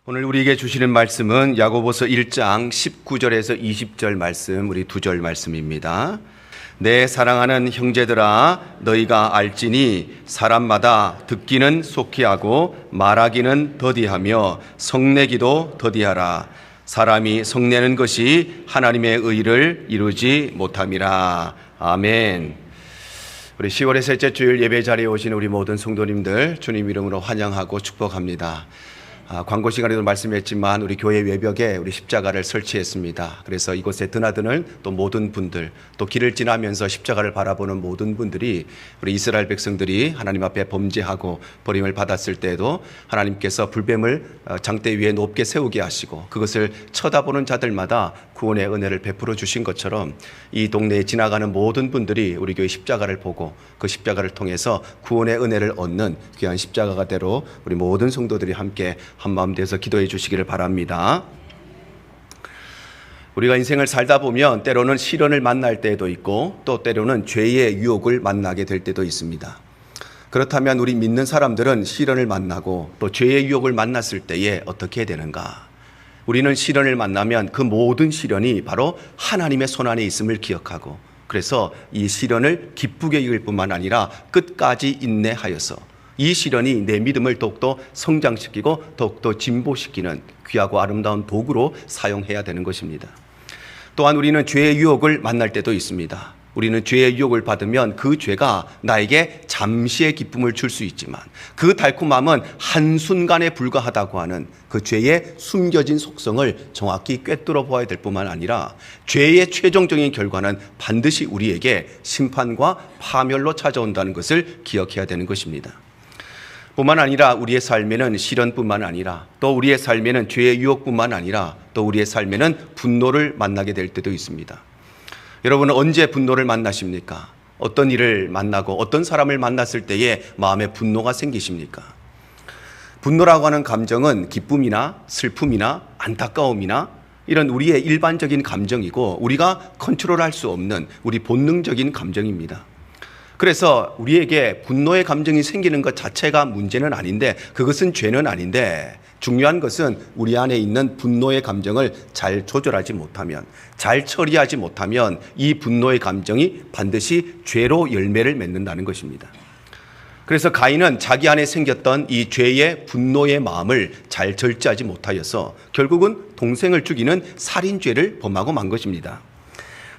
오늘 우리에게 주시는 말씀은 야고보서 1장 19절에서 20절 말씀, 우리 두 절 말씀입니다. 내 사랑하는 형제들아, 너희가 알지니 사람마다 듣기는 속히 하고 말하기는 더디하며 성내기도 더디하라. 사람이 성내는 것이 하나님의 의를 이루지 못함이라. 아멘. 우리 10월의 셋째 주일 예배 자리에 오신 우리 모든 성도님들 주님 이름으로 환영하고 축복합니다. 광고 시간에도 말씀했지만 우리 교회 외벽에 우리 십자가를 설치했습니다. 그래서 이곳에 드나드는 또 모든 분들, 또 길을 지나면서 십자가를 바라보는 모든 분들이 우리 이스라엘 백성들이 하나님 앞에 범죄하고 버림을 받았을 때에도 하나님께서 불뱀을 장대 위에 높게 세우게 하시고 그것을 쳐다보는 자들마다 구원의 은혜를 베풀어 주신 것처럼 이 동네에 지나가는 모든 분들이 우리 교회 십자가를 보고 그 십자가를 통해서 구원의 은혜를 얻는 귀한 십자가가 되로 우리 모든 성도들이 함께 한마음 되어서 기도해 주시기를 바랍니다. 우리가 인생을 살다 보면 때로는 시련을 만날 때도 있고 또 때로는 죄의 유혹을 만나게 될 때도 있습니다. 그렇다면 우리 믿는 사람들은 시련을 만나고 또 죄의 유혹을 만났을 때에 어떻게 해야 되는가? 우리는 시련을 만나면 그 모든 시련이 바로 하나님의 손안에 있음을 기억하고 그래서 이 시련을 기쁘게 이길 뿐만 아니라 끝까지 인내하여서 이 시련이 내 믿음을 더욱더 성장시키고 더욱더 진보시키는 귀하고 아름다운 도구로 사용해야 되는 것입니다. 또한 우리는 죄의 유혹을 만날 때도 있습니다. 우리는 죄의 유혹을 받으면 그 죄가 나에게 잠시의 기쁨을 줄 수 있지만 그 달콤함은 한순간에 불과하다고 하는 그 죄의 숨겨진 속성을 정확히 꿰뚫어 보아야 될 뿐만 아니라 죄의 최종적인 결과는 반드시 우리에게 심판과 파멸로 찾아온다는 것을 기억해야 되는 것입니다. 뿐만 아니라 우리의 삶에는 시련뿐만 아니라 또 우리의 삶에는 죄의 유혹뿐만 아니라 또 우리의 삶에는 분노를 만나게 될 때도 있습니다. 여러분은 언제 분노를 만나십니까? 어떤 일을 만나고 어떤 사람을 만났을 때에 마음에 분노가 생기십니까? 분노라고 하는 감정은 기쁨이나 슬픔이나 안타까움이나 이런 우리의 일반적인 감정이고 우리가 컨트롤할 수 없는 우리 본능적인 감정입니다. 그래서 우리에게 분노의 감정이 생기는 것 자체가 문제는 아닌데 그것은 죄는 아닌데 중요한 것은 우리 안에 있는 분노의 감정을 잘 조절하지 못하면 잘 처리하지 못하면 이 분노의 감정이 반드시 죄로 열매를 맺는다는 것입니다. 그래서 가인은 자기 안에 생겼던 이 죄의 분노의 마음을 잘 절제하지 못하여서 결국은 동생을 죽이는 살인죄를 범하고 만 것입니다.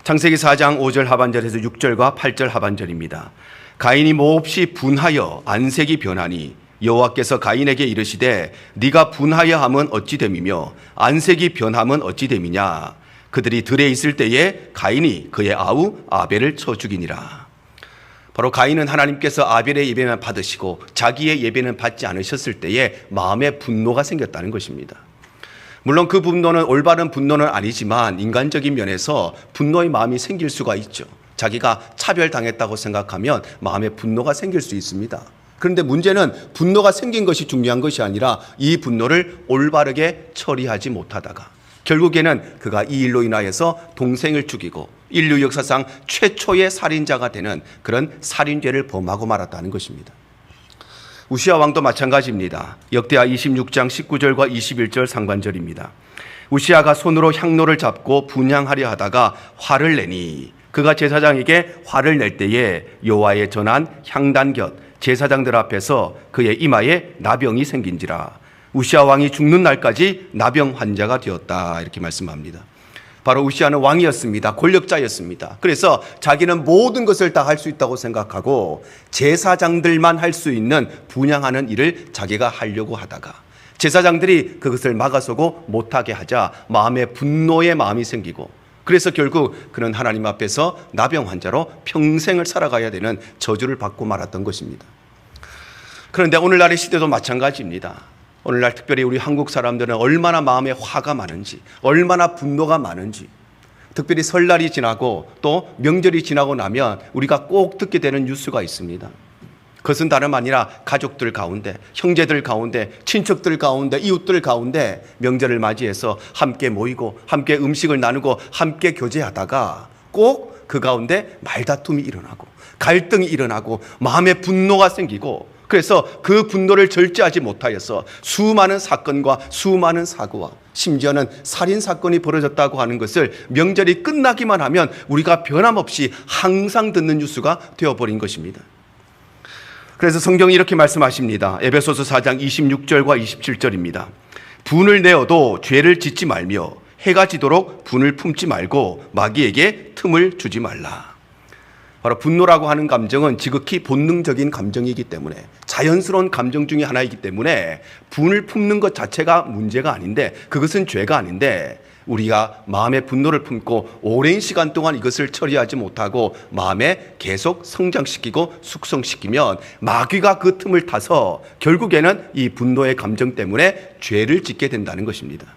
창세기 4장 5절 하반절에서 6절과 8절 하반절입니다. 가인이 몹시 분하여 안색이 변하니 여호와께서 가인에게 이르시되 네가 분하여 함은 어찌 됨이며 안색이 변함은 어찌 됨이냐. 그들이 들에 있을 때에 가인이 그의 아우 아벨을 쳐 죽이니라. 바로 가인은 하나님께서 아벨의 예배만 받으시고 자기의 예배는 받지 않으셨을 때에 마음에 분노가 생겼다는 것입니다. 물론 그 분노는 올바른 분노는 아니지만 인간적인 면에서 분노의 마음이 생길 수가 있죠. 자기가 차별당했다고 생각하면 마음에 분노가 생길 수 있습니다. 그런데 문제는 분노가 생긴 것이 중요한 것이 아니라 이 분노를 올바르게 처리하지 못하다가 결국에는 그가 이 일로 인하여서 동생을 죽이고 인류 역사상 최초의 살인자가 되는 그런 살인죄를 범하고 말았다는 것입니다. 우시아 왕도 마찬가지입니다. 역대하 26장 19절과 21절 상반절입니다. 우시아가 손으로 향로를 잡고 분향하려 하다가 화를 내니 그가 제사장에게 화를 낼 때에 여호와의 전한 향단 곁 제사장들 앞에서 그의 이마에 나병이 생긴지라. 우시아 왕이 죽는 날까지 나병 환자가 되었다. 이렇게 말씀합니다. 바로 우시아는 왕이었습니다. 권력자였습니다. 그래서 자기는 모든 것을 다 할 수 있다고 생각하고 제사장들만 할 수 있는 분향하는 일을 자기가 하려고 하다가 제사장들이 그것을 막아서고 못하게 하자 마음에 분노의 마음이 생기고 그래서 결국 그는 하나님 앞에서 나병 환자로 평생을 살아가야 되는 저주를 받고 말았던 것입니다. 그런데 오늘날의 시대도 마찬가지입니다. 오늘날 특별히 우리 한국 사람들은 얼마나 마음에 화가 많은지 얼마나 분노가 많은지 특별히 설날이 지나고 또 명절이 지나고 나면 우리가 꼭 듣게 되는 뉴스가 있습니다. 그것은 다름 아니라 가족들 가운데 형제들 가운데 친척들 가운데 이웃들 가운데 명절을 맞이해서 함께 모이고 함께 음식을 나누고 함께 교제하다가 꼭 그 가운데 말다툼이 일어나고 갈등이 일어나고 마음에 분노가 생기고 그래서 그 분노를 절제하지 못하여서 수많은 사건과 수많은 사고와 심지어는 살인 사건이 벌어졌다고 하는 것을 명절이 끝나기만 하면 우리가 변함없이 항상 듣는 뉴스가 되어버린 것입니다. 그래서 성경이 이렇게 말씀하십니다. 에베소서 4장 26절과 27절입니다. 분을 내어도 죄를 짓지 말며 해가 지도록 분을 품지 말고 마귀에게 틈을 주지 말라. 바로 분노라고 하는 감정은 지극히 본능적인 감정이기 때문에, 자연스러운 감정 중에 하나이기 때문에 분을 품는 것 자체가 문제가 아닌데, 그것은 죄가 아닌데, 우리가 마음에 분노를 품고 오랜 시간 동안 이것을 처리하지 못하고 마음에 계속 성장시키고 숙성시키면 마귀가 그 틈을 타서 결국에는 이 분노의 감정 때문에 죄를 짓게 된다는 것입니다.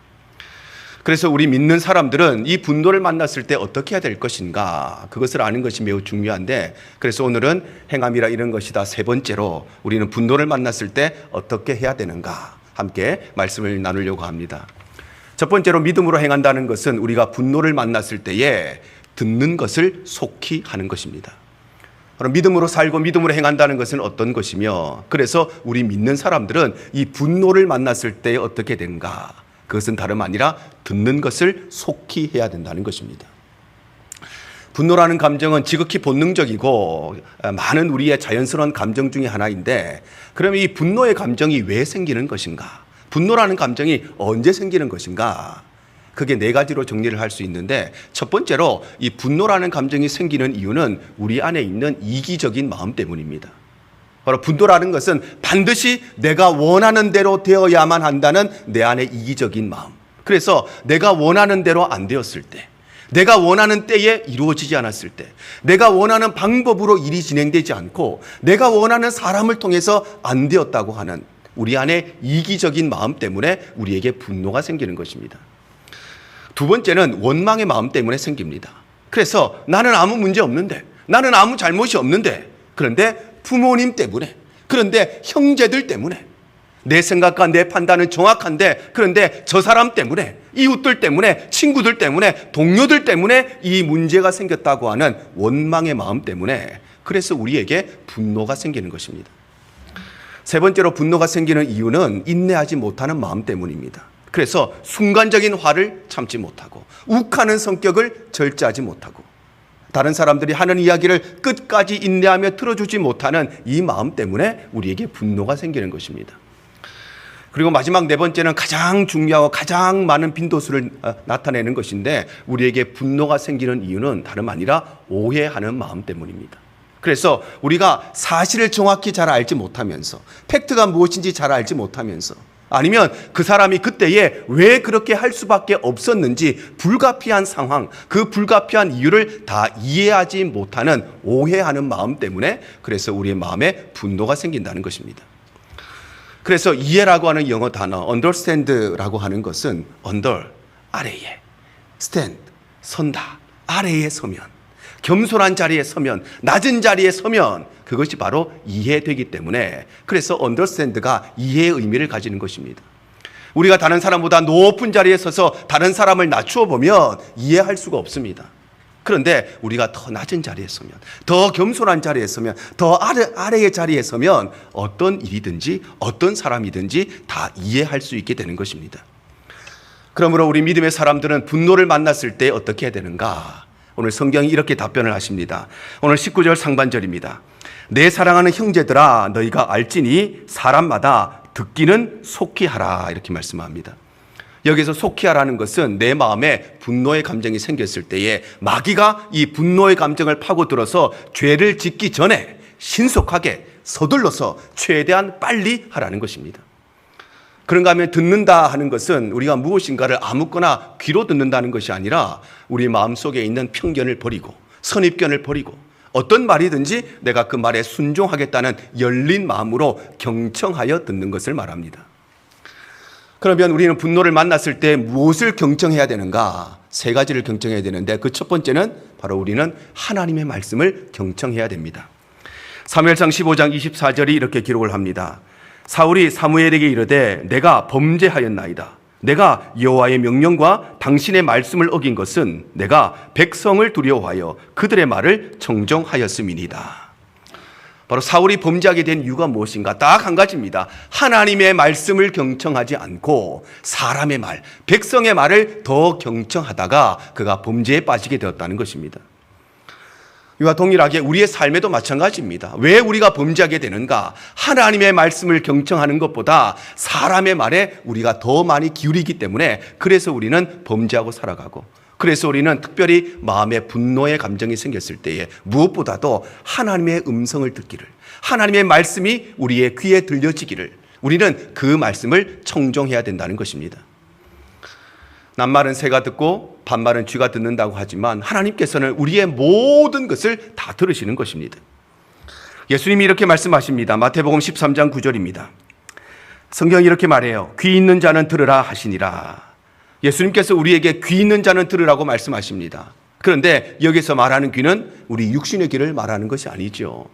그래서 우리 믿는 사람들은 이 분노를 만났을 때 어떻게 해야 될 것인가, 그것을 아는 것이 매우 중요한데, 그래서 오늘은 행함이라 이런 것이다 세 번째로 우리는 분노를 만났을 때 어떻게 해야 되는가 함께 말씀을 나누려고 합니다. 첫 번째로 믿음으로 행한다는 것은 우리가 분노를 만났을 때에 듣는 것을 속히 하는 것입니다. 그럼 믿음으로 살고 믿음으로 행한다는 것은 어떤 것이며, 그래서 우리 믿는 사람들은 이 분노를 만났을 때 어떻게 된가, 그것은 다름 아니라 듣는 것을 속히 해야 된다는 것입니다. 분노라는 감정은 지극히 본능적이고 많은 우리의 자연스러운 감정 중에 하나인데, 그럼 이 분노의 감정이 왜 생기는 것인가? 분노라는 감정이 언제 생기는 것인가? 그게 네 가지로 정리를 할 수 있는데, 첫 번째로 이 분노라는 감정이 생기는 이유는 우리 안에 있는 이기적인 마음 때문입니다. 바로 분노라는 것은 반드시 내가 원하는 대로 되어야만 한다는 내 안의 이기적인 마음. 그래서 내가 원하는 대로 안 되었을 때, 내가 원하는 때에 이루어지지 않았을 때, 내가 원하는 방법으로 일이 진행되지 않고 내가 원하는 사람을 통해서 안 되었다고 하는 우리 안의 이기적인 마음 때문에 우리에게 분노가 생기는 것입니다. 두 번째는 원망의 마음 때문에 생깁니다. 그래서 나는 아무 문제 없는데, 나는 아무 잘못이 없는데, 그런데 부모님 때문에, 그런데 형제들 때문에, 내 생각과 내 판단은 정확한데 그런데 저 사람 때문에, 이웃들 때문에, 친구들 때문에, 동료들 때문에 이 문제가 생겼다고 하는 원망의 마음 때문에, 그래서 우리에게 분노가 생기는 것입니다. 세 번째로 분노가 생기는 이유는 인내하지 못하는 마음 때문입니다. 그래서 순간적인 화를 참지 못하고 욱하는 성격을 절제하지 못하고 다른 사람들이 하는 이야기를 끝까지 인내하며 들어주지 못하는 이 마음 때문에 우리에게 분노가 생기는 것입니다. 그리고 마지막 네 번째는 가장 중요하고 가장 많은 빈도수를 나타내는 것인데, 우리에게 분노가 생기는 이유는 다름 아니라 오해하는 마음 때문입니다. 그래서 우리가 사실을 정확히 잘 알지 못하면서, 팩트가 무엇인지 잘 알지 못하면서, 아니면 그 사람이 그때에 왜 그렇게 할 수밖에 없었는지 불가피한 상황, 그 불가피한 이유를 다 이해하지 못하는 오해하는 마음 때문에, 그래서 우리의 마음에 분노가 생긴다는 것입니다. 그래서 이해라고 하는 영어 단어 understand라고 하는 것은 under, 아래에, stand, 선다, 아래에 서면, 겸손한 자리에 서면, 낮은 자리에 서면, 그것이 바로 이해되기 때문에, 그래서 understand가 이해의 의미를 가지는 것입니다. 우리가 다른 사람보다 높은 자리에 서서 다른 사람을 낮추어 보면 이해할 수가 없습니다. 그런데 우리가 더 낮은 자리에 서면, 더 겸손한 자리에 서면, 더 아래의 자리에 서면 어떤 일이든지 어떤 사람이든지 다 이해할 수 있게 되는 것입니다. 그러므로 우리 믿음의 사람들은 분노를 만났을 때 어떻게 해야 되는가? 오늘 성경이 이렇게 답변을 하십니다. 오늘 19절 상반절입니다. 내 사랑하는 형제들아, 너희가 알지니 사람마다 듣기는 속히 하라, 이렇게 말씀합니다. 여기서 속히 하라는 것은 내 마음에 분노의 감정이 생겼을 때에 마귀가 이 분노의 감정을 파고들어서 죄를 짓기 전에 신속하게 서둘러서 최대한 빨리 하라는 것입니다. 그런가 하면 듣는다 하는 것은 우리가 무엇인가를 아무거나 귀로 듣는다는 것이 아니라 우리 마음속에 있는 편견을 버리고 선입견을 버리고 어떤 말이든지 내가 그 말에 순종하겠다는 열린 마음으로 경청하여 듣는 것을 말합니다. 그러면 우리는 분노를 만났을 때 무엇을 경청해야 되는가? 세 가지를 경청해야 되는데, 그 첫 번째는 바로 우리는 하나님의 말씀을 경청해야 됩니다. 사무엘상 15장 24절이 이렇게 기록을 합니다. 사울이 사무엘에게 이르되 내가 범죄하였나이다. 내가 여호와의 명령과 당신의 말씀을 어긴 것은 내가 백성을 두려워하여 그들의 말을 청종하였음이니이다. 바로 사울이 범죄하게 된 이유가 무엇인가? 딱 한 가지입니다. 하나님의 말씀을 경청하지 않고 사람의 말, 백성의 말을 더 경청하다가 그가 범죄에 빠지게 되었다는 것입니다. 이와 동일하게 우리의 삶에도 마찬가지입니다. 왜 우리가 범죄하게 되는가? 하나님의 말씀을 경청하는 것보다 사람의 말에 우리가 더 많이 기울이기 때문에 그래서 우리는 범죄하고 살아가고, 그래서 우리는 특별히 마음에 분노의 감정이 생겼을 때에 무엇보다도 하나님의 음성을 듣기를, 하나님의 말씀이 우리의 귀에 들려지기를 우리는 그 말씀을 청종해야 된다는 것입니다. 낱말은 새가 듣고 반말은 쥐가 듣는다고 하지만 하나님께서는 우리의 모든 것을 다 들으시는 것입니다. 예수님이 이렇게 말씀하십니다. 마태복음 13장 9절입니다. 성경이 이렇게 말해요. 귀 있는 자는 들으라 하시니라. 예수님께서 우리에게 귀 있는 자는 들으라고 말씀하십니다. 그런데 여기서 말하는 귀는 우리 육신의 귀를 말하는 것이 아니죠.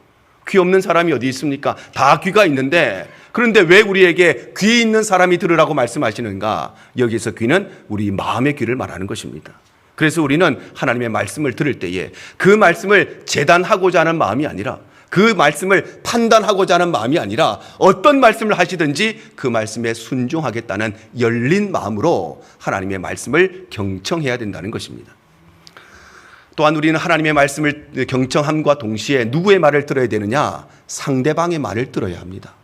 귀 없는 사람이 어디 있습니까? 다 귀가 있는데, 그런데 왜 우리에게 귀 있는 사람이 들으라고 말씀하시는가? 여기서 귀는 우리 마음의 귀를 말하는 것입니다. 그래서 우리는 하나님의 말씀을 들을 때에 그 말씀을 재단하고자 하는 마음이 아니라, 그 말씀을 판단하고자 하는 마음이 아니라 어떤 말씀을 하시든지 그 말씀에 순종하겠다는 열린 마음으로 하나님의 말씀을 경청해야 된다는 것입니다. 또한 우리는 하나님의 말씀을 경청함과 동시에 누구의 말을 들어야 되느냐? 상대방의 말을 들어야 합니다.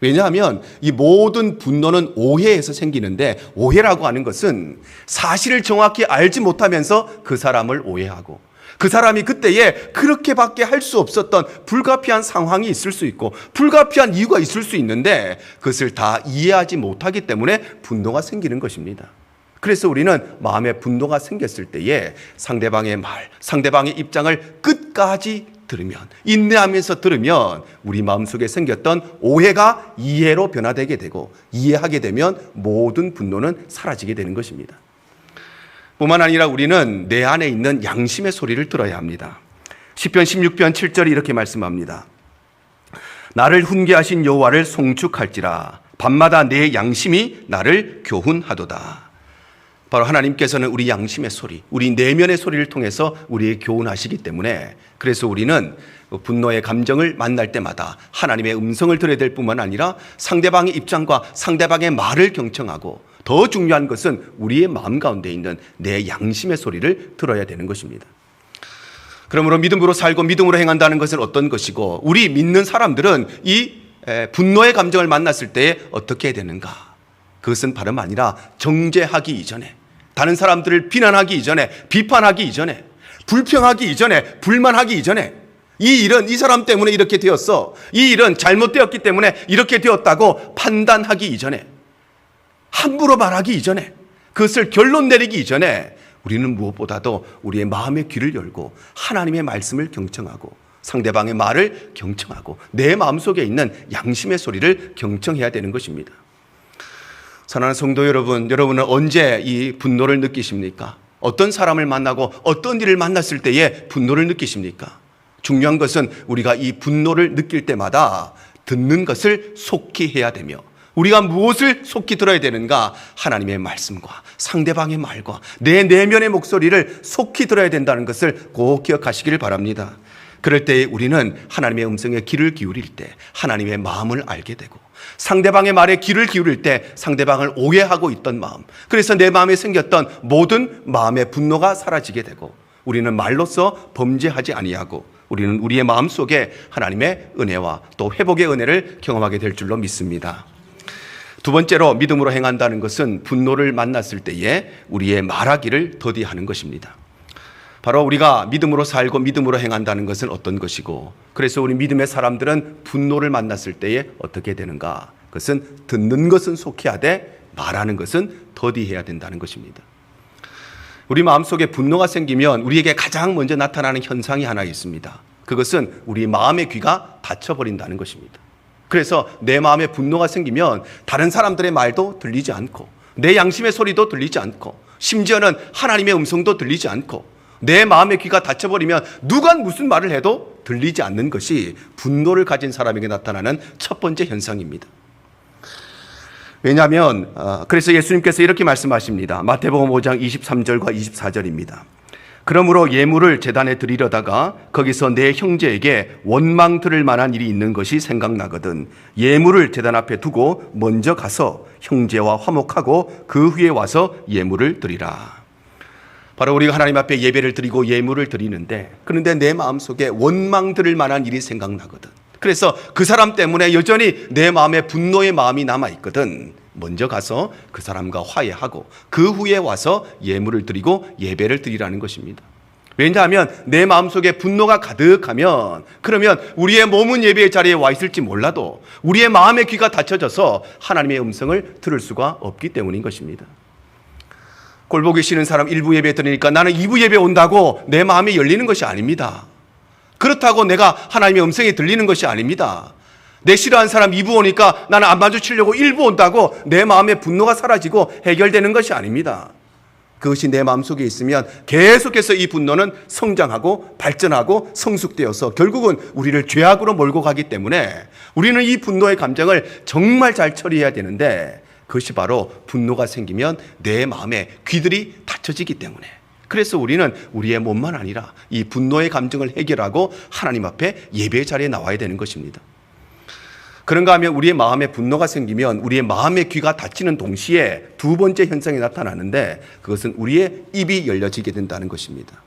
왜냐하면 이 모든 분노는 오해에서 생기는데, 오해라고 하는 것은 사실을 정확히 알지 못하면서 그 사람을 오해하고, 그 사람이 그때에 그렇게밖에 할 수 없었던 불가피한 상황이 있을 수 있고 불가피한 이유가 있을 수 있는데 그것을 다 이해하지 못하기 때문에 분노가 생기는 것입니다. 그래서 우리는 마음에 분노가 생겼을 때에 상대방의 말, 상대방의 입장을 끝까지 들으면, 인내하면서 들으면 우리 마음속에 생겼던 오해가 이해로 변화되게 되고, 이해하게 되면 모든 분노는 사라지게 되는 것입니다. 뿐만 아니라 우리는 내 안에 있는 양심의 소리를 들어야 합니다. 시편 16편 7절이 이렇게 말씀합니다. 나를 훈계하신 여호와를 송축할지라 밤마다 내 양심이 나를 교훈하도다. 바로 하나님께서는 우리 양심의 소리, 우리 내면의 소리를 통해서 우리의 교훈하시기 때문에, 그래서 우리는 분노의 감정을 만날 때마다 하나님의 음성을 들어야 될 뿐만 아니라 상대방의 입장과 상대방의 말을 경청하고, 더 중요한 것은 우리의 마음 가운데 있는 내 양심의 소리를 들어야 되는 것입니다. 그러므로 믿음으로 살고 믿음으로 행한다는 것은 어떤 것이고, 우리 믿는 사람들은 이 분노의 감정을 만났을 때 어떻게 해야 되는가? 그것은 다름 아니라 정죄하기 이전에, 다른 사람들을 비난하기 이전에, 비판하기 이전에, 불평하기 이전에, 불만하기 이전에, 이 일은 이 사람 때문에 이렇게 되었어, 이 일은 잘못되었기 때문에 이렇게 되었다고 판단하기 이전에, 함부로 말하기 이전에, 그것을 결론 내리기 이전에 우리는 무엇보다도 우리의 마음의 귀를 열고 하나님의 말씀을 경청하고 상대방의 말을 경청하고 내 마음속에 있는 양심의 소리를 경청해야 되는 것입니다. 사랑하는 성도 여러분, 여러분은 언제 이 분노를 느끼십니까? 어떤 사람을 만나고 어떤 일을 만났을 때에 분노를 느끼십니까? 중요한 것은 우리가 이 분노를 느낄 때마다 듣는 것을 속히 해야 되며, 우리가 무엇을 속히 들어야 되는가? 하나님의 말씀과 상대방의 말과 내 내면의 목소리를 속히 들어야 된다는 것을 꼭 기억하시기를 바랍니다. 그럴 때 우리는 하나님의 음성에 귀를 기울일 때 하나님의 마음을 알게 되고, 상대방의 말에 귀를 기울일 때 상대방을 오해하고 있던 마음, 그래서 내 마음에 생겼던 모든 마음의 분노가 사라지게 되고, 우리는 말로써 범죄하지 아니하고 우리는 우리의 마음속에 하나님의 은혜와 또 회복의 은혜를 경험하게 될 줄로 믿습니다. 두 번째로 믿음으로 행한다는 것은 분노를 만났을 때에 우리의 말하기를 더디하는 것입니다. 바로 우리가 믿음으로 살고 믿음으로 행한다는 것은 어떤 것이고, 그래서 우리 믿음의 사람들은 분노를 만났을 때에 어떻게 되는가? 그것은 듣는 것은 속히 하되 말하는 것은 더디해야 된다는 것입니다. 우리 마음속에 분노가 생기면 우리에게 가장 먼저 나타나는 현상이 하나 있습니다. 그것은 우리 마음의 귀가 닫혀버린다는 것입니다. 그래서 내 마음에 분노가 생기면 다른 사람들의 말도 들리지 않고, 내 양심의 소리도 들리지 않고, 심지어는 하나님의 음성도 들리지 않고, 내 마음의 귀가 닫혀버리면 누가 무슨 말을 해도 들리지 않는 것이 분노를 가진 사람에게 나타나는 첫 번째 현상입니다. 왜냐하면 그래서 예수님께서 이렇게 말씀하십니다. 마태복음 5장 23절과 24절입니다. 그러므로 예물을 제단에 드리려다가 거기서 내 형제에게 원망 들을 만한 일이 있는 것이 생각나거든 예물을 제단 앞에 두고 먼저 가서 형제와 화목하고 그 후에 와서 예물을 드리라. 바로 우리가 하나님 앞에 예배를 드리고 예물을 드리는데, 그런데 내 마음속에 원망 들을 만한 일이 생각나거든. 그래서 그 사람 때문에 여전히 내 마음에 분노의 마음이 남아있거든. 먼저 가서 그 사람과 화해하고 그 후에 와서 예물을 드리고 예배를 드리라는 것입니다. 왜냐하면 내 마음속에 분노가 가득하면, 그러면 우리의 몸은 예배의 자리에 와 있을지 몰라도 우리의 마음의 귀가 닫혀져서 하나님의 음성을 들을 수가 없기 때문인 것입니다. 꼴보기 싫은 사람 1부 예배 드리니까 나는 2부 예배 온다고 내 마음이 열리는 것이 아닙니다. 그렇다고 내가 하나님의 음성이 들리는 것이 아닙니다. 내 싫어하는 사람 2부 오니까 나는 안 마주치려고 1부 온다고 내 마음의 분노가 사라지고 해결되는 것이 아닙니다. 그것이 내 마음속에 있으면 계속해서 이 분노는 성장하고 발전하고 성숙되어서 결국은 우리를 죄악으로 몰고 가기 때문에 우리는 이 분노의 감정을 정말 잘 처리해야 되는데, 그것이 바로 분노가 생기면 내 마음의 귀들이 닫혀지기 때문에, 그래서 우리는 우리의 몸만 아니라 이 분노의 감정을 해결하고 하나님 앞에 예배의 자리에 나와야 되는 것입니다. 그런가 하면 우리의 마음에 분노가 생기면 우리의 마음의 귀가 닫히는 동시에 두 번째 현상이 나타나는데, 그것은 우리의 입이 열려지게 된다는 것입니다.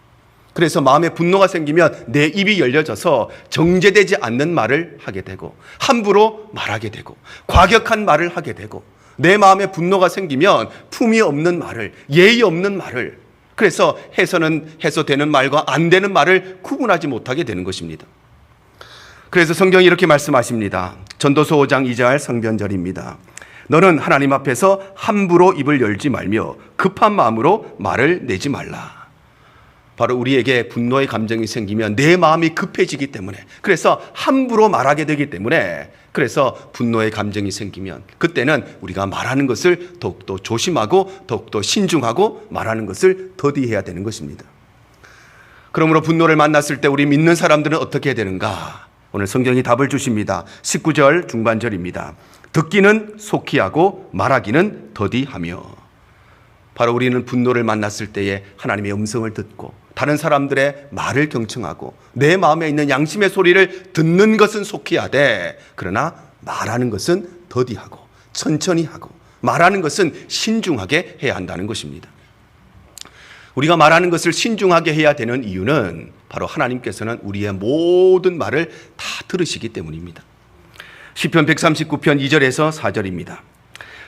그래서 마음에 분노가 생기면 내 입이 열려져서 정제되지 않는 말을 하게 되고 함부로 말하게 되고 과격한 말을 하게 되고, 내 마음에 분노가 생기면 품위 없는 말을, 예의 없는 말을, 그래서 해서 되는 말과 안 되는 말을 구분하지 못하게 되는 것입니다. 그래서 성경이 이렇게 말씀하십니다. 전도서 5장 2절 성변절입니다. 너는 하나님 앞에서 함부로 입을 열지 말며 급한 마음으로 말을 내지 말라. 바로 우리에게 분노의 감정이 생기면 내 마음이 급해지기 때문에, 그래서 함부로 말하게 되기 때문에, 그래서 분노의 감정이 생기면 그때는 우리가 말하는 것을 더욱더 조심하고 더욱더 신중하고 말하는 것을 더디해야 되는 것입니다. 그러므로 분노를 만났을 때 우리 믿는 사람들은 어떻게 해야 되는가? 오늘 성경이 답을 주십니다. 19절 중반절입니다. 듣기는 속히 하고 말하기는 더디하며. 바로 우리는 분노를 만났을 때에 하나님의 음성을 듣고 다른 사람들의 말을 경청하고 내 마음에 있는 양심의 소리를 듣는 것은 속히 하되, 그러나 말하는 것은 더디하고 천천히 하고 말하는 것은 신중하게 해야 한다는 것입니다. 우리가 말하는 것을 신중하게 해야 되는 이유는 바로 하나님께서는 우리의 모든 말을 다 들으시기 때문입니다. 시편 139편 2절에서 4절입니다.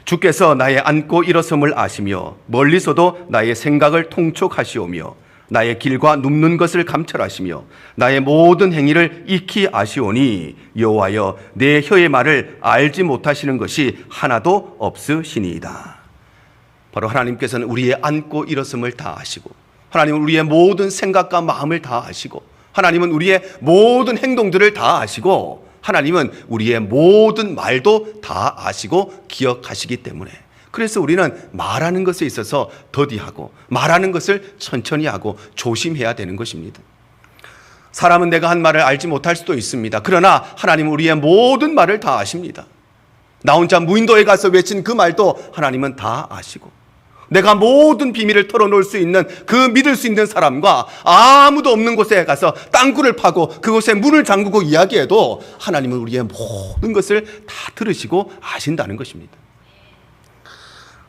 주께서 나의 앉고 일어섬을 아시며 멀리서도 나의 생각을 통촉하시오며 나의 길과 눕는 것을 감찰하시며 나의 모든 행위를 익히 아시오니 여호와여 내 혀의 말을 알지 못하시는 것이 하나도 없으시니이다. 바로 하나님께서는 우리의 앉고 일어섬을 다 아시고, 하나님은 우리의 모든 생각과 마음을 다 아시고, 하나님은 우리의 모든 행동들을 다 아시고, 하나님은 우리의 모든 말도 다 아시고 기억하시기 때문에, 그래서 우리는 말하는 것에 있어서 더디하고 말하는 것을 천천히 하고 조심해야 되는 것입니다. 사람은 내가 한 말을 알지 못할 수도 있습니다. 그러나 하나님은 우리의 모든 말을 다 아십니다. 나 혼자 무인도에 가서 외친 그 말도 하나님은 다 아시고, 내가 모든 비밀을 털어놓을 수 있는 그 믿을 수 있는 사람과 아무도 없는 곳에 가서 땅굴을 파고 그곳에 문을 잠그고 이야기해도 하나님은 우리의 모든 것을 다 들으시고 아신다는 것입니다.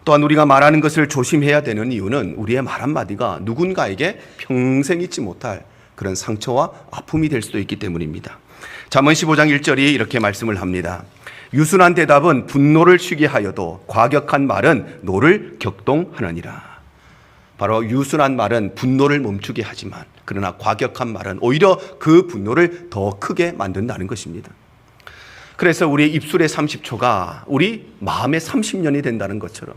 또한 우리가 말하는 것을 조심해야 되는 이유는 우리의 말 한마디가 누군가에게 평생 잊지 못할 그런 상처와 아픔이 될 수도 있기 때문입니다. 잠언 15장 1절이 이렇게 말씀을 합니다. 유순한 대답은 분노를 쉬게 하여도 과격한 말은 노를 격동하느니라. 바로 유순한 말은 분노를 멈추게 하지만, 그러나 과격한 말은 오히려 그 분노를 더 크게 만든다는 것입니다. 그래서 우리의 입술의 30초가 우리 마음의 30년이 된다는 것처럼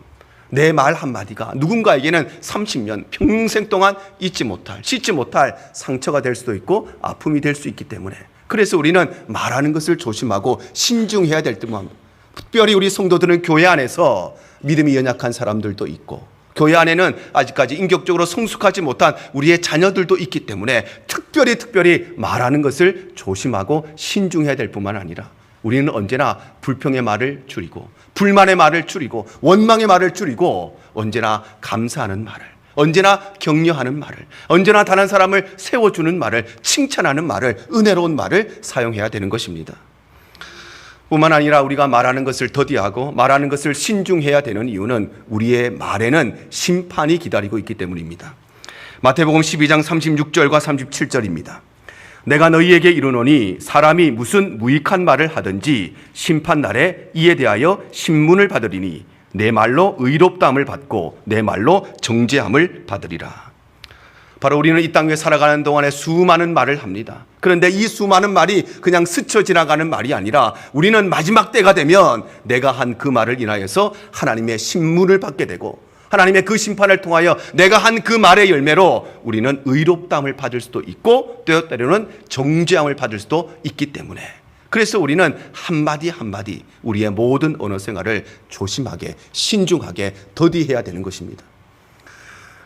내 말 한마디가 누군가에게는 30년, 평생 동안 잊지 못할, 씻지 못할 상처가 될 수도 있고 아픔이 될 수 있기 때문에, 그래서 우리는 말하는 것을 조심하고 신중해야 될 때만, 특별히 우리 성도들은 교회 안에서 믿음이 연약한 사람들도 있고 교회 안에는 아직까지 인격적으로 성숙하지 못한 우리의 자녀들도 있기 때문에 특별히 말하는 것을 조심하고 신중해야 될 뿐만 아니라 우리는 언제나 불평의 말을 줄이고 불만의 말을 줄이고 원망의 말을 줄이고 언제나 감사하는 말을, 언제나 격려하는 말을, 언제나 다른 사람을 세워주는 말을, 칭찬하는 말을, 은혜로운 말을 사용해야 되는 것입니다. 뿐만 아니라 우리가 말하는 것을 더디하고 말하는 것을 신중해야 되는 이유는 우리의 말에는 심판이 기다리고 있기 때문입니다. 마태복음 12장 36절과 37절입니다. 내가 너희에게 이르노니 사람이 무슨 무익한 말을 하든지 심판날에 이에 대하여 신문을 받으리니 내 말로 의롭다함을 받고 내 말로 정죄함을 받으리라. 바로 우리는 이 땅 위에 살아가는 동안에 수많은 말을 합니다. 그런데 이 수많은 말이 그냥 스쳐 지나가는 말이 아니라 우리는 마지막 때가 되면 내가 한 그 말을 인하여서 하나님의 신문을 받게 되고 하나님의 그 심판을 통하여 내가 한 그 말의 열매로 우리는 의롭다함을 받을 수도 있고 때로는 정죄함을 받을 수도 있기 때문에, 그래서 우리는 한마디 한마디 우리의 모든 언어 생활을 조심하게, 신중하게, 더디해야 되는 것입니다.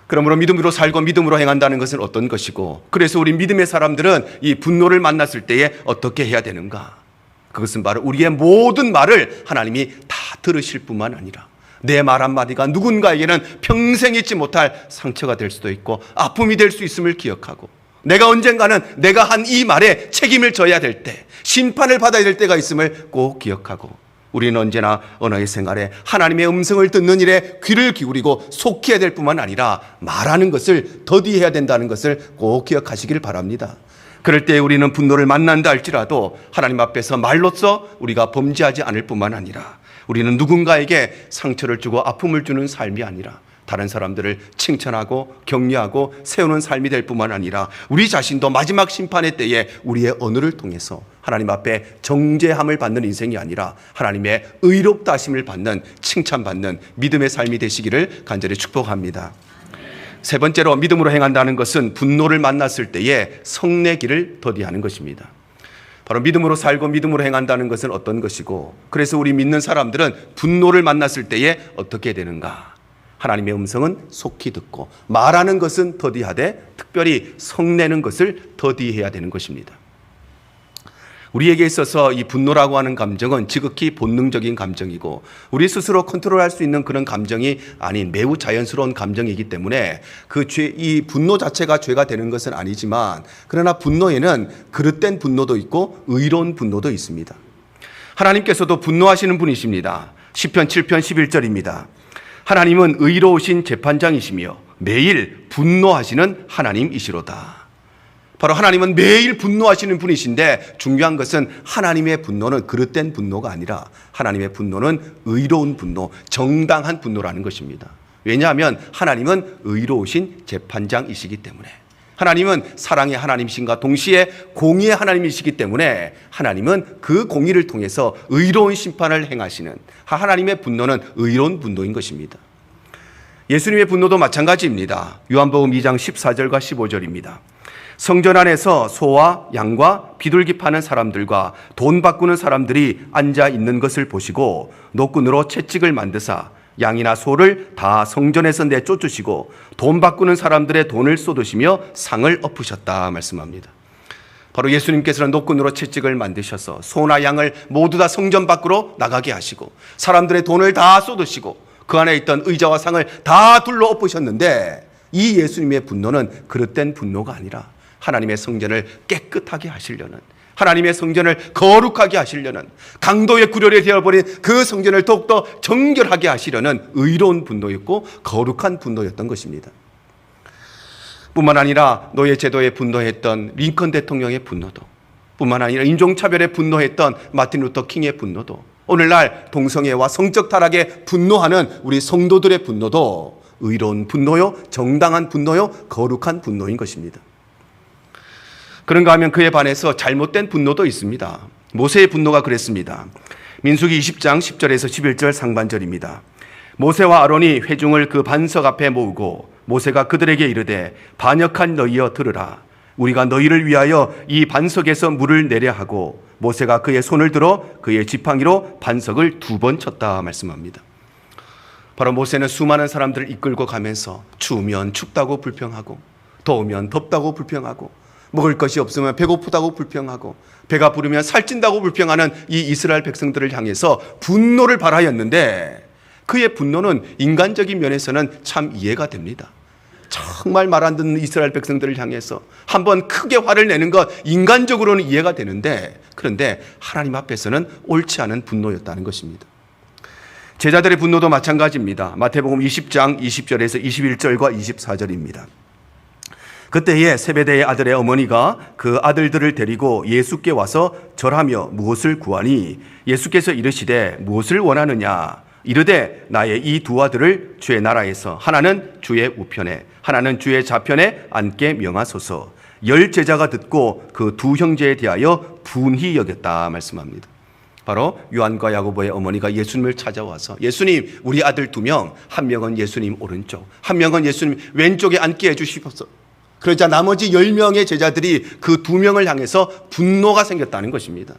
그러므로 믿음으로 살고 믿음으로 행한다는 것은 어떤 것이고, 그래서 우리 믿음의 사람들은 이 분노를 만났을 때에 어떻게 해야 되는가? 그것은 바로 우리의 모든 말을 하나님이 다 들으실 뿐만 아니라 내 말 한마디가 누군가에게는 평생 잊지 못할 상처가 될 수도 있고 아픔이 될 수 있음을 기억하고, 내가 언젠가는 내가 한 이 말에 책임을 져야 될 때, 심판을 받아야 될 때가 있음을 꼭 기억하고, 우리는 언제나 언어의 생활에 하나님의 음성을 듣는 일에 귀를 기울이고 속해야 될 뿐만 아니라 말하는 것을 더디해야 된다는 것을 꼭 기억하시길 바랍니다. 그럴 때 우리는 분노를 만난다 할지라도 하나님 앞에서 말로써 우리가 범죄하지 않을 뿐만 아니라 우리는 누군가에게 상처를 주고 아픔을 주는 삶이 아니라 다른 사람들을 칭찬하고 격려하고 세우는 삶이 될 뿐만 아니라 우리 자신도 마지막 심판의 때에 우리의 언어를 통해서 하나님 앞에 정죄함을 받는 인생이 아니라 하나님의 의롭다 하심을 받는, 칭찬받는 믿음의 삶이 되시기를 간절히 축복합니다. 세 번째로 믿음으로 행한다는 것은 분노를 만났을 때에 성내기를 더디하는 것입니다. 바로 믿음으로 살고 믿음으로 행한다는 것은 어떤 것이고, 그래서 우리 믿는 사람들은 분노를 만났을 때에 어떻게 되는가? 하나님의 음성은 속히 듣고 말하는 것은 더디하되 특별히 성내는 것을 더디해야 되는 것입니다. 우리에게 있어서 이 분노라고 하는 감정은 지극히 본능적인 감정이고 우리 스스로 컨트롤할 수 있는 그런 감정이 아닌 매우 자연스러운 감정이기 때문에 이 분노 자체가 죄가 되는 것은 아니지만, 그러나 분노에는 그릇된 분노도 있고 의로운 분노도 있습니다. 하나님께서도 분노하시는 분이십니다. 시편 7편 11절입니다. 하나님은 의로우신 재판장이시며 매일 분노하시는 하나님이시로다. 바로 하나님은 매일 분노하시는 분이신데, 중요한 것은 하나님의 분노는 그릇된 분노가 아니라 하나님의 분노는 의로운 분노, 정당한 분노라는 것입니다. 왜냐하면 하나님은 의로우신 재판장이시기 때문에, 하나님은 사랑의 하나님이신가 동시에 공의의 하나님이시기 때문에 하나님은 그 공의를 통해서 의로운 심판을 행하시는, 하나님의 분노는 의로운 분노인 것입니다. 예수님의 분노도 마찬가지입니다. 요한복음 2장 14절과 15절입니다. 성전 안에서 소와 양과 비둘기 파는 사람들과 돈 바꾸는 사람들이 앉아 있는 것을 보시고 노끈으로 채찍을 만드사 양이나 소를 다 성전에서 내쫓으시고 돈 바꾸는 사람들의 돈을 쏟으시며 상을 엎으셨다 말씀합니다. 바로 예수님께서는 노끈으로 채찍을 만드셔서 소나 양을 모두 다 성전 밖으로 나가게 하시고 사람들의 돈을 다 쏟으시고 그 안에 있던 의자와 상을 다 둘러 엎으셨는데, 이 예수님의 분노는 그릇된 분노가 아니라 하나님의 성전을 깨끗하게 하시려는, 하나님의 성전을 거룩하게 하시려는, 강도의 구렬이 되어버린 그 성전을 더욱더 정결하게 하시려는 의로운 분노였고 거룩한 분노였던 것입니다. 뿐만 아니라 노예 제도에 분노했던 링컨 대통령의 분노도, 뿐만 아니라 인종차별에 분노했던 마틴 루터 킹의 분노도, 오늘날 동성애와 성적 타락에 분노하는 우리 성도들의 분노도 의로운 분노요, 정당한 분노요, 거룩한 분노인 것입니다. 그런가 하면 그에 반해서 잘못된 분노도 있습니다. 모세의 분노가 그랬습니다. 민수기 20장 10절에서 11절 상반절입니다. 모세와 아론이 회중을 그 반석 앞에 모으고 모세가 그들에게 이르되 반역한 너희여 들으라. 우리가 너희를 위하여 이 반석에서 물을 내려 하고, 모세가 그의 손을 들어 그의 지팡이로 반석을 2번 쳤다 말씀합니다. 바로 모세는 수많은 사람들을 이끌고 가면서 추우면 춥다고 불평하고, 더우면 덥다고 불평하고, 먹을 것이 없으면 배고프다고 불평하고, 배가 부르면 살찐다고 불평하는 이 이스라엘 백성들을 향해서 분노를 발하였는데, 그의 분노는 인간적인 면에서는 참 이해가 됩니다. 정말 말 안 듣는 이스라엘 백성들을 향해서 한번 크게 화를 내는 것 인간적으로는 이해가 되는데, 그런데 하나님 앞에서는 옳지 않은 분노였다는 것입니다. 제자들의 분노도 마찬가지입니다. 마태복음 20장 20절에서 21절과 24절입니다. 그때에 세베대의 아들의 어머니가 그 아들들을 데리고 예수께 와서 절하며 무엇을 구하니 예수께서 이르시되 무엇을 원하느냐 이르되 나의 이 두 아들을 주의 나라에서 하나는 주의 우편에 하나는 주의 좌편에 앉게 명하소서. 10 제자가 듣고 그 두 형제에 대하여 분히 여겼다 말씀합니다. 바로 요한과 야고보의 어머니가 예수님을 찾아와서 예수님, 우리 아들 2명, 한 명은 예수님 오른쪽, 한 명은 예수님 왼쪽에 앉게 해주시옵소서. 그러자 나머지 10명의 제자들이 그 2명을 향해서 분노가 생겼다는 것입니다.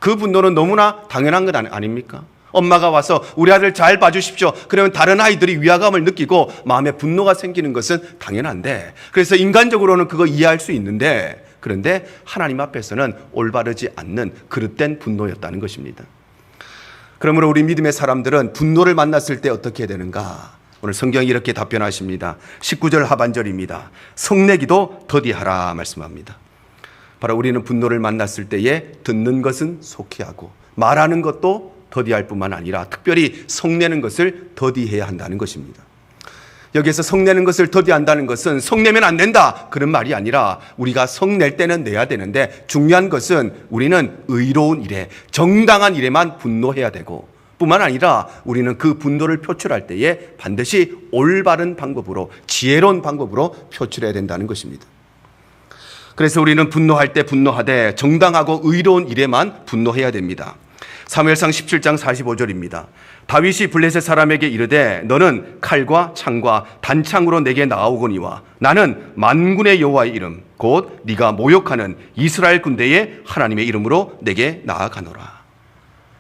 그 분노는 너무나 당연한 것 아닙니까? 엄마가 와서 우리 아들 잘 봐주십시오. 그러면 다른 아이들이 위화감을 느끼고 마음에 분노가 생기는 것은 당연한데, 그래서 인간적으로는 그거 이해할 수 있는데, 그런데 하나님 앞에서는 올바르지 않는 그릇된 분노였다는 것입니다. 그러므로 우리 믿음의 사람들은 분노를 만났을 때 어떻게 해야 되는가? 오늘 성경이 이렇게 답변하십니다. 19절 하반절입니다. 성내기도 더디하라 말씀합니다. 바로 우리는 분노를 만났을 때에 듣는 것은 속히 하고 말하는 것도 더디할 뿐만 아니라 특별히 성내는 것을 더디해야 한다는 것입니다. 여기에서 성내는 것을 더디한다는 것은 성내면 안 된다 그런 말이 아니라 우리가 성낼 때는 내야 되는데, 중요한 것은 우리는 의로운 일에 정당한 일에만 분노해야 되고, 뿐만 아니라 우리는 그 분노를 표출할 때에 반드시 올바른 방법으로, 지혜로운 방법으로 표출해야 된다는 것입니다. 그래서 우리는 분노할 때 분노하되 정당하고 의로운 일에만 분노해야 됩니다. 사무엘상 17장 45절입니다. 다윗이 블레셋 사람에게 이르되 너는 칼과 창과 단창으로 내게 나아오거니와 나는 만군의 여호와의 이름 곧 네가 모욕하는 이스라엘 군대의 하나님의 이름으로 내게 나아가노라.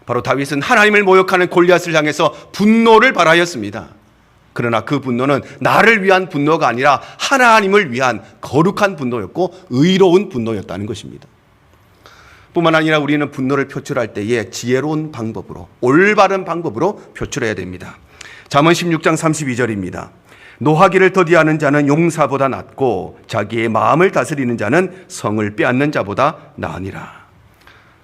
바로 다윗은 하나님을 모욕하는 골리앗을 향해서 분노를 발하였습니다. 그러나 그 분노는 나를 위한 분노가 아니라 하나님을 위한 거룩한 분노였고 의로운 분노였다는 것입니다. 뿐만 아니라 우리는 분노를 표출할 때에 지혜로운 방법으로, 올바른 방법으로 표출해야 됩니다. 잠언 16장 32절입니다. 노하기를 더디하는 자는 용사보다 낫고 자기의 마음을 다스리는 자는 성을 빼앗는 자보다 나으니라.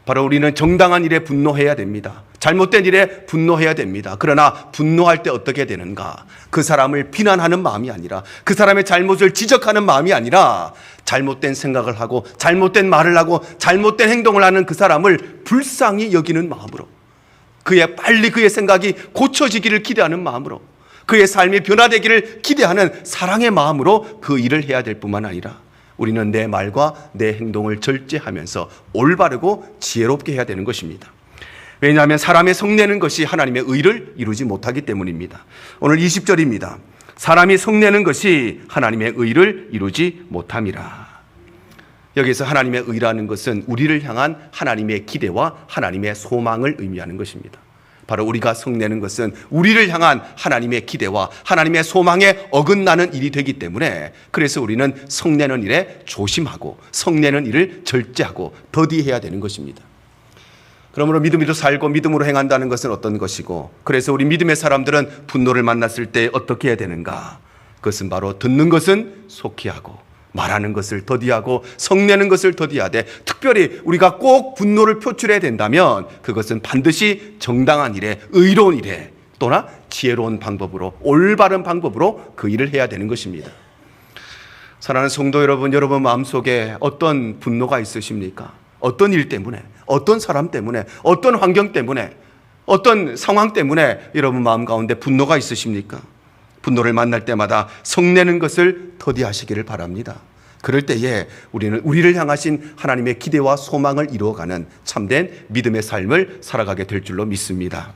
바로 우리는 정당한 일에 분노해야 됩니다. 잘못된 일에 분노해야 됩니다. 그러나 분노할 때 어떻게 되는가? 그 사람을 비난하는 마음이 아니라, 그 사람의 잘못을 지적하는 마음이 아니라, 잘못된 생각을 하고 잘못된 말을 하고 잘못된 행동을 하는 그 사람을 불쌍히 여기는 마음으로, 빨리 그의 생각이 고쳐지기를 기대하는 마음으로, 그의 삶이 변화되기를 기대하는 사랑의 마음으로 그 일을 해야 될 뿐만 아니라, 우리는 내 말과 내 행동을 절제하면서 올바르고 지혜롭게 해야 되는 것입니다. 왜냐하면 사람의 성내는 것이 하나님의 의를 이루지 못하기 때문입니다. 오늘 20절입니다. 사람이 성내는 것이 하나님의 의를 이루지 못함이라. 여기서 하나님의 의라는 것은 우리를 향한 하나님의 기대와 하나님의 소망을 의미하는 것입니다. 바로 우리가 성내는 것은 우리를 향한 하나님의 기대와 하나님의 소망에 어긋나는 일이 되기 때문에, 그래서 우리는 성내는 일에 조심하고 성내는 일을 절제하고 더디해야 되는 것입니다. 그러므로 믿음으로 살고 믿음으로 행한다는 것은 어떤 것이고, 그래서 우리 믿음의 사람들은 분노를 만났을 때 어떻게 해야 되는가? 그것은 바로 듣는 것은 속히 하고 말하는 것을 더디하고 성내는 것을 더디하되, 특별히 우리가 꼭 분노를 표출해야 된다면 그것은 반드시 정당한 일에, 의로운 일에, 또나 지혜로운 방법으로, 올바른 방법으로 그 일을 해야 되는 것입니다. 사랑하는 성도 여러분, 여러분 마음속에 어떤 분노가 있으십니까? 어떤 일 때문에, 어떤 사람 때문에, 어떤 환경 때문에, 어떤 상황 때문에 여러분 마음 가운데 분노가 있으십니까? 분노를 만날 때마다 성내는 것을 더디하시기를 바랍니다. 그럴 때에 우리는 우리를 향하신 하나님의 기대와 소망을 이루어가는 참된 믿음의 삶을 살아가게 될 줄로 믿습니다.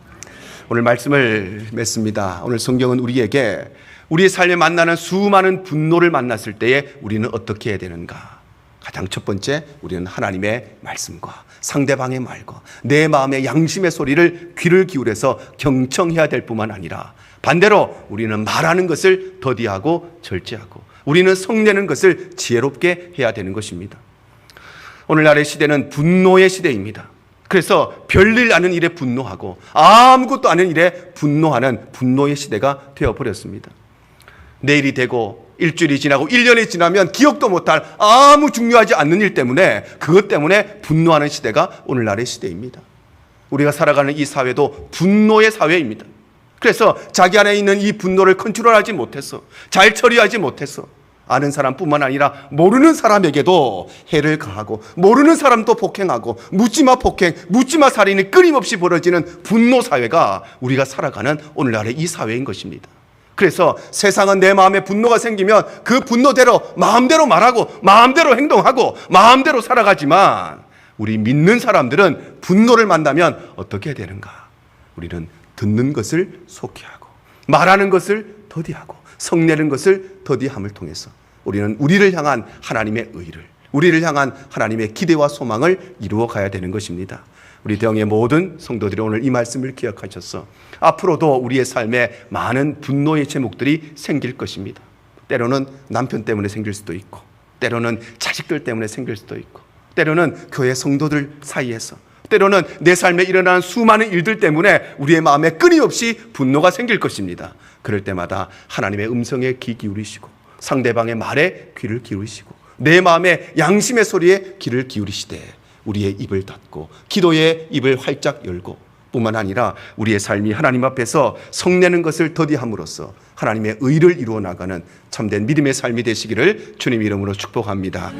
오늘 말씀을 맺습니다. 오늘 성경은 우리에게 우리의 삶에 만나는 수많은 분노를 만났을 때에 우리는 어떻게 해야 되는가? 가장 첫 번째, 우리는 하나님의 말씀과 상대방의 말과 내 마음의 양심의 소리를 귀를 기울여서 경청해야 될 뿐만 아니라, 반대로 우리는 말하는 것을 더디하고 절제하고 우리는 성내는 것을 지혜롭게 해야 되는 것입니다. 오늘날의 시대는 분노의 시대입니다. 그래서 별일 아는 일에 분노하고 아무것도 아닌 일에 분노하는 분노의 시대가 되어버렸습니다. 내일이 되고 일주일이 지나고 1년이 지나면 기억도 못할 아무 중요하지 않는 일 때문에 그것 때문에 분노하는 시대가 오늘날의 시대입니다. 우리가 살아가는 이 사회도 분노의 사회입니다. 그래서 자기 안에 있는 이 분노를 컨트롤하지 못해서 잘 처리하지 못해서 아는 사람뿐만 아니라 모르는 사람에게도 해를 가하고 모르는 사람도 폭행하고 묻지마 폭행, 묻지마 살인이 끊임없이 벌어지는 분노 사회가 우리가 살아가는 오늘날의 이 사회인 것입니다. 그래서 세상은 내 마음에 분노가 생기면 그 분노대로 마음대로 말하고 마음대로 행동하고 마음대로 살아가지만 우리 믿는 사람들은 분노를 만나면 어떻게 되는가? 우리는 듣는 것을 속히하고 말하는 것을 더디하고 성내는 것을 더디함을 통해서 우리는 우리를 향한 하나님의 의를, 우리를 향한 하나님의 기대와 소망을 이루어 가야 되는 것입니다. 우리 대형의 모든 성도들이 오늘 이 말씀을 기억하셔서 앞으로도 우리의 삶에 많은 분노의 제목들이 생길 것입니다. 때로는 남편 때문에 생길 수도 있고, 때로는 자식들 때문에 생길 수도 있고, 때로는 교회 성도들 사이에서, 때로는 내 삶에 일어나는 수많은 일들 때문에 우리의 마음에 끊임없이 분노가 생길 것입니다. 그럴 때마다 하나님의 음성에 귀 기울이시고 상대방의 말에 귀를 기울이시고 내 마음의 양심의 소리에 귀를 기울이시되 우리의 입을 닫고 기도의 입을 활짝 열고 뿐만 아니라 우리의 삶이 하나님 앞에서 성내는 것을 더디함으로써 하나님의 의를 이루어 나가는 참된 믿음의 삶이 되시기를 주님 이름으로 축복합니다.